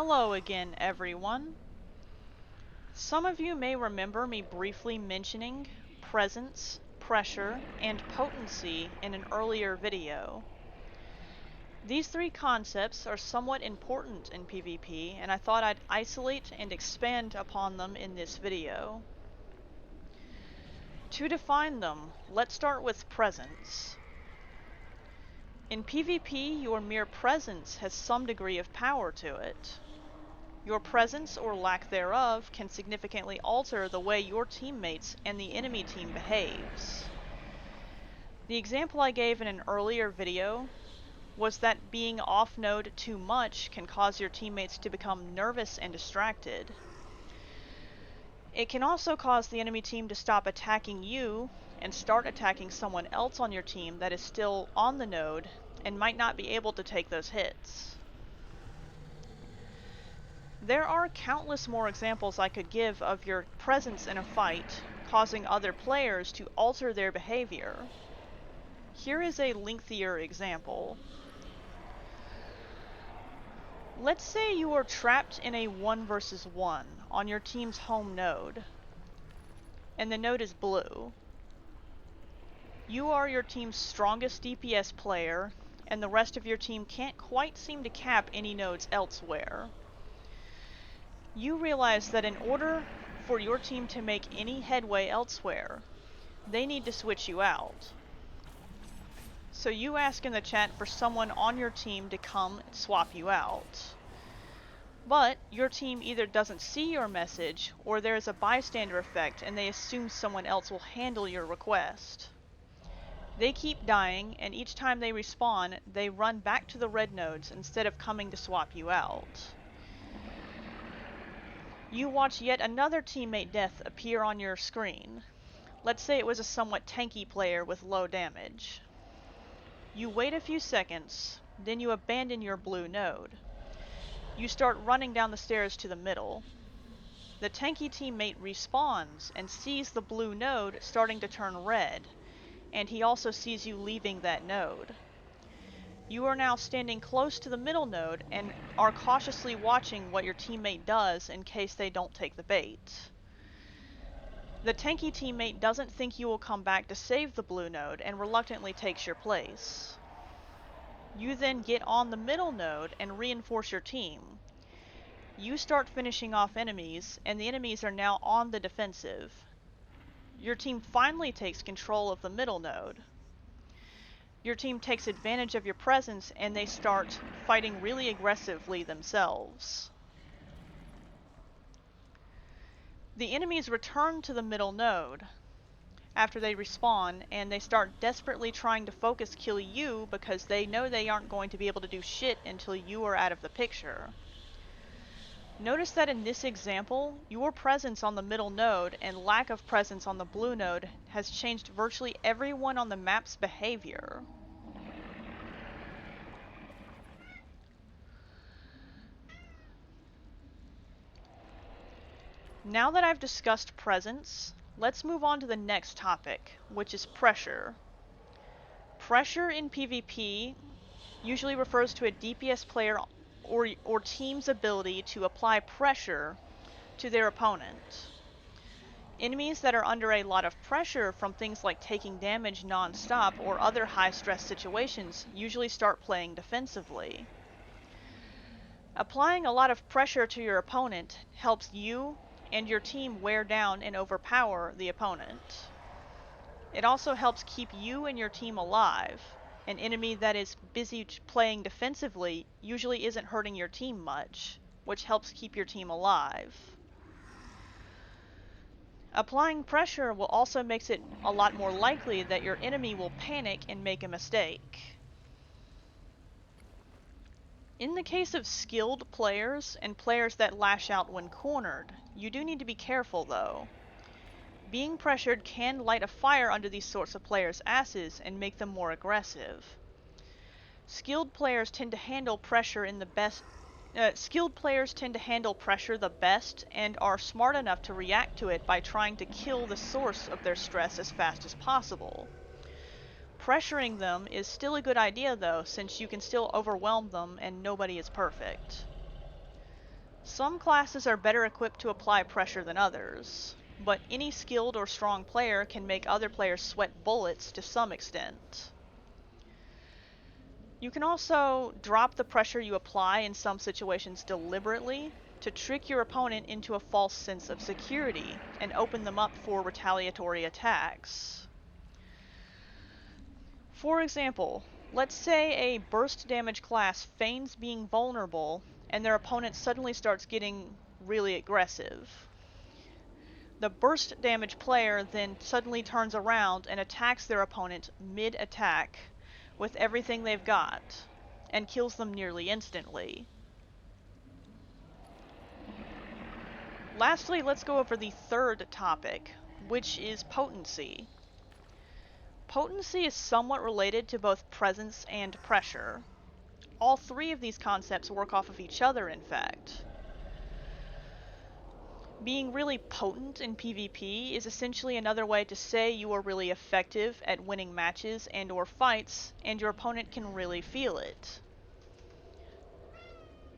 Hello again, everyone. Some of you may remember me briefly mentioning presence, pressure, and potency in an earlier video. These three concepts are somewhat important in PvP, and I thought I'd isolate and expand upon them in this video. To define them, let's start with presence. In PvP, your mere presence has some degree of power to it. Your presence, or lack thereof, can significantly alter the way your teammates and the enemy team behaves. The example I gave in an earlier video was that being off-node too much can cause your teammates to become nervous and distracted. It can also cause the enemy team to stop attacking you and start attacking someone else on your team that is still on the node and might not be able to take those hits. There are countless more examples I could give of your presence in a fight causing other players to alter their behavior. Here is a lengthier example. Let's say you are trapped in a 1 versus 1 on your team's home node, and the node is blue. You are your team's strongest DPS player, and the rest of your team can't quite seem to cap any nodes elsewhere. You realize that in order for your team to make any headway elsewhere, they need to switch you out. So you ask in the chat for someone on your team to come and swap you out. But your team either doesn't see your message, or there is a bystander effect and they assume someone else will handle your request. They keep dying, and each time they respawn, they run back to the red nodes instead of coming to swap you out. You watch yet another teammate death appear on your screen. Let's say it was a somewhat tanky player with low damage. You wait a few seconds, then you abandon your blue node. You start running down the stairs to the middle. The tanky teammate respawns and sees the blue node starting to turn red, and he also sees you leaving that node. You are now standing close to the middle node and are cautiously watching what your teammate does in case they don't take the bait. The tanky teammate doesn't think you will come back to save the blue node and reluctantly takes your place. You then get on the middle node and reinforce your team. You start finishing off enemies, and the enemies are now on the defensive. Your team finally takes control of the middle node. Your team takes advantage of your presence and they start fighting really aggressively themselves. The enemies return to the middle node after they respawn, and they start desperately trying to focus kill you because they know they aren't going to be able to do shit until you are out of the picture. Notice that in this example, your presence on the middle node and lack of presence on the blue node has changed virtually everyone on the map's behavior. Now that I've discussed presence, let's move on to the next topic, which is pressure. Pressure in PvP usually refers to a DPS player or team's ability to apply pressure to their opponent. Enemies that are under a lot of pressure from things like taking damage non-stop or other high-stress situations usually start playing defensively. Applying a lot of pressure to your opponent helps you and your team wear down and overpower the opponent. It also helps keep you and your team alive. An enemy that is busy playing defensively usually isn't hurting your team much, which helps keep your team alive. Applying pressure will also makes it a lot more likely that your enemy will panic and make a mistake. In the case of skilled players and players that lash out when cornered, you do need to be careful though. Being pressured can light a fire under these sorts of players' asses and make them more aggressive. Skilled players tend to handle pressure the best and are smart enough to react to it by trying to kill the source of their stress as fast as possible. Pressuring them is still a good idea though, since you can still overwhelm them and nobody is perfect. Some classes are better equipped to apply pressure than others, but any skilled or strong player can make other players sweat bullets to some extent. You can also drop the pressure you apply in some situations deliberately to trick your opponent into a false sense of security and open them up for retaliatory attacks. For example, let's say a burst damage class feigns being vulnerable and their opponent suddenly starts getting really aggressive. The burst damage player then suddenly turns around and attacks their opponent mid-attack with everything they've got and kills them nearly instantly. Lastly, let's go over the third topic, which is potency. Potency is somewhat related to both presence and pressure. All three of these concepts work off of each other, in fact. Being really potent in PvP is essentially another way to say you are really effective at winning matches and or fights, and your opponent can really feel it.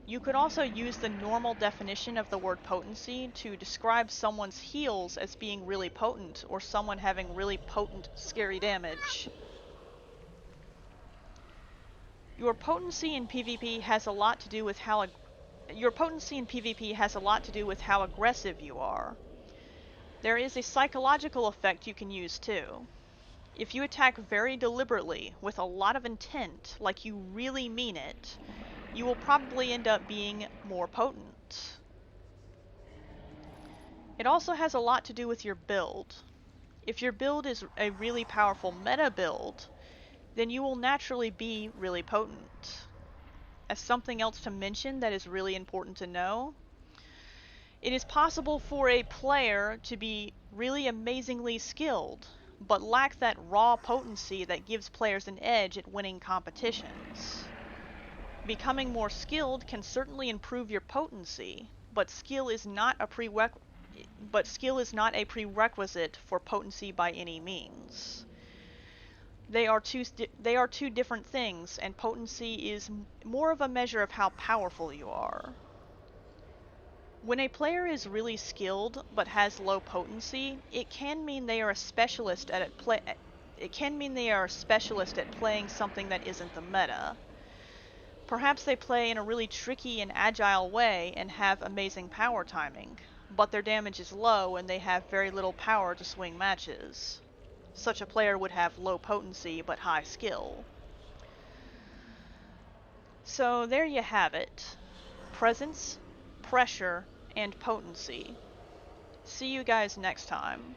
You could also use the normal definition of the word potency to describe someone's heals as being really potent, or someone having really potent, scary damage. Your potency in PvP has a lot to do with how aggressive you are. There is a psychological effect you can use too. If you attack very deliberately, with a lot of intent, like you really mean it, you will probably end up being more potent. It also has a lot to do with your build. If your build is a really powerful meta build, then you will naturally be really potent. As something else to mention that is really important to know, it is possible for a player to be really amazingly skilled, but lack that raw potency that gives players an edge at winning competitions. Becoming more skilled can certainly improve your potency, but skill is not a prerequisite for potency by any means. They are two different things, and potency is more of a measure of how powerful you are. When a player is really skilled but has low potency, it can mean they are a specialist at playing something that isn't the meta. Perhaps they play in a really tricky and agile way and have amazing power timing, but their damage is low and they have very little power to swing matches. Such a player would have low potency but high skill. So there you have it. Presence, pressure, and potency. See you guys next time.